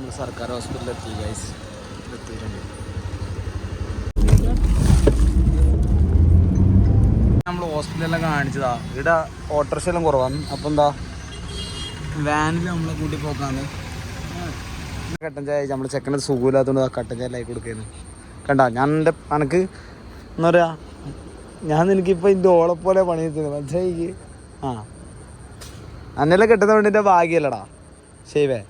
നമ്മൾ സർക്കാർ ഹോസ്പിറ്റലിൽ എത്തി ഗൈസ്. എത്തിയിട്ടുണ്ട്. നമ്മൾ ഹോസ്പിറ്റലെല്ലാം കാണിച്ചതാ. ഇവിടെ ഓട്ടോറിക്ഷ എല്ലാം കുറവാണ്. അപ്പം എന്താ വാനിൽ നമ്മളെ കൂട്ടി പോക്കാന്ന്. കട്ടൻ ചായ നമ്മൾ ചെക്കൻ്റെ സുഖമില്ലാത്തതുകൊണ്ട് ആ കട്ടൻ ചായ ലൈക്ക് കൊടുക്കുന്നു. കണ്ട ഞാൻ എൻ്റെ കണക്ക് എന്താ പറയുക, ഞാൻ എനിക്കിപ്പോൾ ഇതിൻ്റെ ഓളെപ്പോലെ പണി ചെയ്യുന്നത് മനസ്സിലായി. ആ അന്നെല്ലാം കിട്ടുന്ന വേണ്ടിൻ്റെ ഭാഗ്യമല്ലടാ ശൈവേ.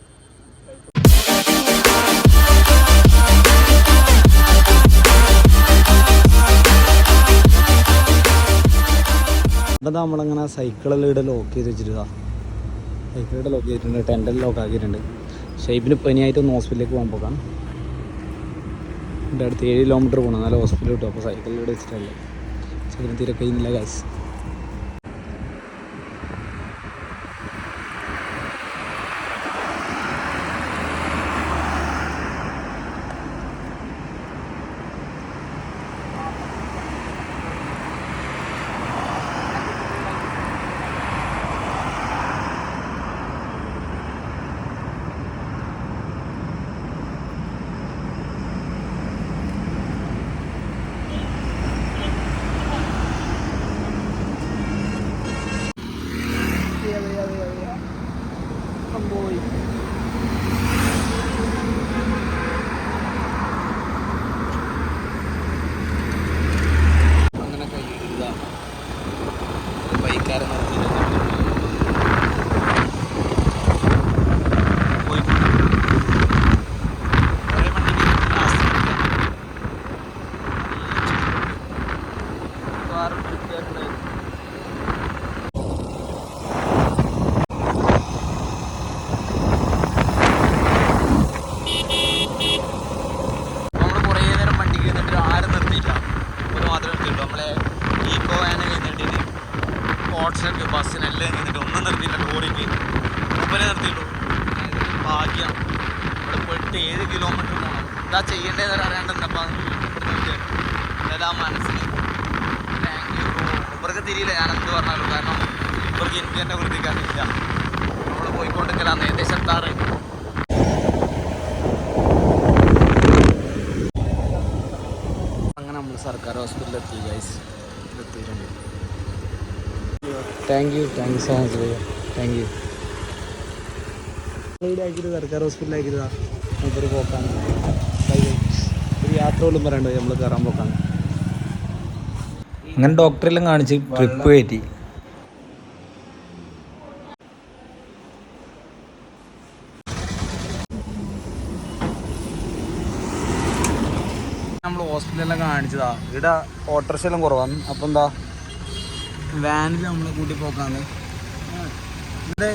അപ്പം നമ്മളങ്ങനെ സൈക്കിളെല്ലാം ഇവിടെ ലോക്ക് ചെയ്ത് വെച്ചിട്ടാ. സൈക്കിളിവിടെ ലോക്ക് ചെയ്തിട്ടുണ്ട്, ടെൻ്റെല്ലാം ലോക്ക് ആക്കിയിട്ടുണ്ട്. ഷേപ്പിന് പനിയായിട്ടൊന്ന് ഹോസ്പിറ്റലിലേക്ക് പോകാൻ പോകാം. എൻ്റെ അടുത്ത് 7 കിലോമീറ്റർ പോകണം, എന്നാലും ഹോസ്പിറ്റലിൽ കിട്ടും. അപ്പോൾ സൈക്കിളിലൂടെ വെച്ചിട്ടല്ലേ സൈക്കിൾ തീരെ കഴിയുന്നില്ല ഗൈസ്. അങ്ങനെ കഴിയില്ല ബൈക്കാരൻ ബസ്സിനെല്ലാം കഴിഞ്ഞിട്ട് ഒന്നും നിർത്തിയില്ല. ലോറിക്ക് മൂപ്പനെ നിർത്തിയിട്ടുള്ളൂ. ഭാഗ്യം ഇവിടെ പോയിട്ട് 7 കിലോമീറ്റർ പോകണം. എന്താ ചെയ്യേണ്ടതെന്ന് അറിയാണ്ടെന്നപ്പം എന്താ മനസ്സിൽ. Thank you. ഇവർക്ക് തിരിയില്ല ഞാൻ എന്ത് പറഞ്ഞാലും, കാരണം ഇവർക്ക് എനിക്ക് തന്നെ വൃത്തിക്കാറില്ല. നമ്മൾ പോയിക്കൊണ്ടിരിക്കലാണ്, ഏകദേശം എത്താറ്. അങ്ങനെ നമ്മൾ സർക്കാർ ഹോസ്പിറ്റലിൽ എത്തി ഗൈസ്. എത്തിയിട്ടുണ്ട്. താങ്ക് യു സോ മച്ച് ഭയ്യ. Thank you. ആക്കിയിട്ട് സർക്കാർ ഹോസ്പിറ്റലാക്കിയതാ. നമുക്കൊരു പോക്കാണ്. ഒരു യാത്ര പോലും പറയണ്ട, നമ്മൾ കയറാൻ പോക്കാണ്. അങ്ങനെ ഡോക്ടറെല്ലാം കാണിച്ച് ട്രിപ്പ് കയറ്റി. നമ്മൾ ഹോസ്പിറ്റലെല്ലാം കാണിച്ചതാ. ഇവിടെ ഓട്ടോറിക്ഷ എല്ലാം കുറവാണ്. അപ്പം എന്താ വാനിൽ നമ്മളെ കൂട്ടി പോക്കാന്ന്. ഇവിടെ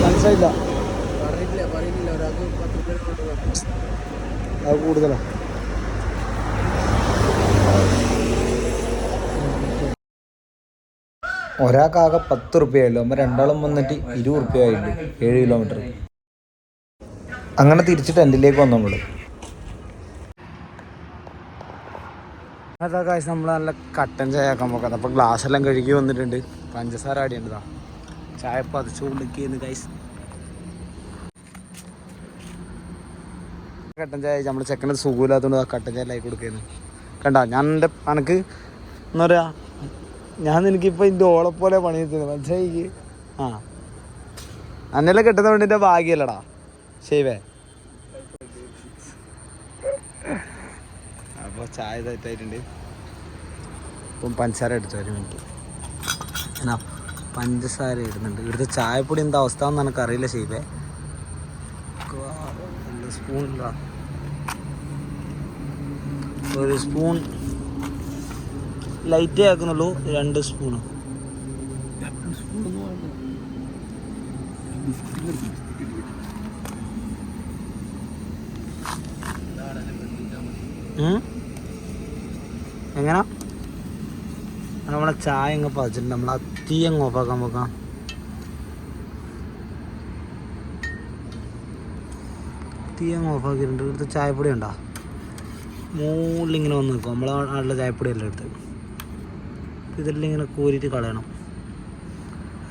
മനസ്സിലായില്ല, അത് കൂടുതലാണ്. ഒരാൾക്കാകെ 10 റുപ്യയല്ലോ. നമ്മൾ രണ്ടാളും വന്നിട്ട് 20 റുപ്യ ആയിട്ടുണ്ട്. 7 കിലോമീറ്റർ. അങ്ങനെ തിരിച്ച് ടെൻറ്റിലേക്ക് വന്നു നമ്മൾ. അതാ കാശ് നമ്മൾ നല്ല കട്ടൻ ചായ ആക്കാൻ നോക്കാം. അപ്പോൾ ഗ്ലാസ് എല്ലാം കഴുകി വന്നിട്ടുണ്ട്. പഞ്ചസാര അടിയുണ്ടതാ. ചായ പതിച്ചുകൊണ്ടിരിക്കുന്നു ഗൈസ്. കട്ടൻ ചായ നമ്മൾ ചെക്കൻ്റെ സുഖമില്ലാത്തതുകൊണ്ട് ആ കട്ടൻ ചായ ലൈക്ക് കൊടുക്കുന്നു. കണ്ട ഞാൻ എൻ്റെ കണക്ക് എന്താ പറയുക, ഞാൻ എനിക്കിപ്പോൾ ഇതിൻ്റെ ഓളെപ്പോലെ പണി ചെയ്യുന്നത് മനസ്സിലായി. ആ അന്നെല്ലാം കിട്ടുന്ന വേണ്ടിൻ്റെ ഭാഗ്യമല്ലടാ ശൈവേ. അപ്പോൾ ചായ തെറ്റായിട്ടുണ്ട്. ഇപ്പം പഞ്ചസാര എടുത്തു 1 മിനിറ്റ്. എന്നാ പഞ്ചസാര ഇടുന്നുണ്ട്. ഇവിടുത്തെ ചായപ്പൊടി എന്താ അവസ്ഥ എന്ന് എനിക്കറിയില്ല. ഷെയ്ബേ സ്പൂണില്ല, 1 സ്പൂൺ ലൈറ്റേ ആക്കുന്നുള്ളൂ. 2 സ്പൂണ് എങ്ങനാ നമ്മളെ ചായ അങ്ങ് പതിച്ചിട്ടുണ്ട്. നമ്മൾ ആ തീ അങ്ങ് ഓഫാക്കാൻ നോക്കാം. തീ അങ്ങ് ഓഫാക്കിയിട്ടുണ്ട്. ഇവിടുത്തെ ചായപ്പൊടി ഉണ്ടോ മുകളിലിങ്ങനെ വന്ന് നിൽക്കും. നമ്മളെ നാട്ടിലെ ചായപ്പൊടി എല്ലാം എടുത്ത് ഇതെല്ലാം ഇങ്ങനെ കോരിയിട്ട് കളയണം.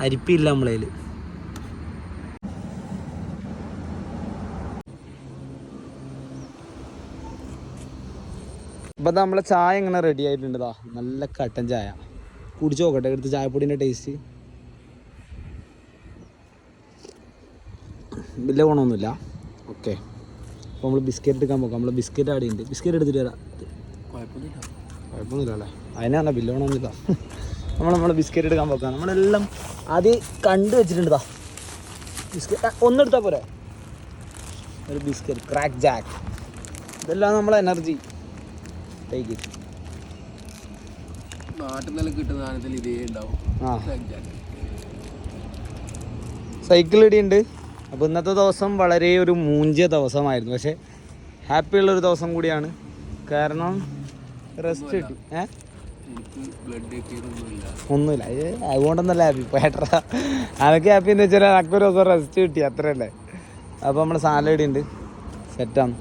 അരിപ്പില്ല നമ്മളതിൽ. ഇപ്പം നമ്മളെ ചായ ഇങ്ങനെ റെഡി ആയിട്ടുണ്ടതാ. നല്ല കട്ടൻ ചായ. കുടിച്ച് നോക്കട്ടെ ഇവിടുത്തെ ചായപ്പൊടിൻ്റെ ടേസ്റ്റ്. വലിയ ഗുണമൊന്നുമില്ല. ഓക്കെ, അപ്പോൾ നമ്മൾ ബിസ്ക്കറ്റ് എടുക്കാൻ പോകാം. നമ്മൾ ബിസ്ക്കറ്റ് ആടെ ഉണ്ട്. ബിസ്ക്കറ്റ് എടുത്തിട്ട് വരാം. കുഴപ്പമൊന്നുമില്ല അല്ലേ? അതിനാണ് ബില്ല് ഗുണമൊന്നുമില്ല. നമ്മൾ ബിസ്ക്കറ്റ് എടുക്കാൻ പോക്കാം. നമ്മളെല്ലാം ആദ്യം കണ്ടു വെച്ചിട്ടുണ്ടതാ. ബിസ്ക്കറ്റ് ഒന്നെടുത്താൽ പോരെ. ഒരു ബിസ്ക്കറ്റ് ക്രാക്ക് ജാക്ക്. ഇതെല്ലാം നമ്മളെ എനർജി. സൈക്കിൾ ഇടിയുണ്ട്. അപ്പോൾ ഇന്നത്തെ ദിവസം വളരെ ഒരു മൂഞ്ചിയ ദിവസമായിരുന്നു. പക്ഷെ ഹാപ്പി ഉള്ളൊരു ദിവസം കൂടിയാണ്. കാരണം റെസ്റ്റ് കിട്ടി. ഒന്നുമില്ല, അതുകൊണ്ടൊന്നല്ല ഹാപ്പി. പേട്ടറ അതൊക്കെ ഹാപ്പി എന്ന് വെച്ചാൽ അനക്കൊരു ദിവസം റെസ്റ്റ് കിട്ടി, അത്രയല്ലേ. അപ്പോൾ നമ്മുടെ സാലഡ് ഇടിയുണ്ട്. സെറ്റാണ്.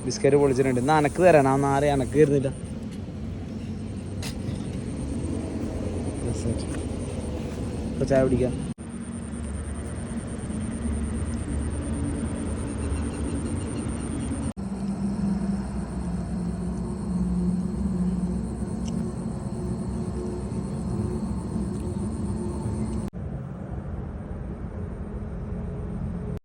ബിസ്ക്കറ്റ് പൊളിച്ചിട്ടുണ്ട്. ഇന്ന് അനക്ക് തരാൻ. ആ നാരെ അനക്ക് തരുന്നില്ല. ഇപ്പോൾ ചായ കുടിക്കാം.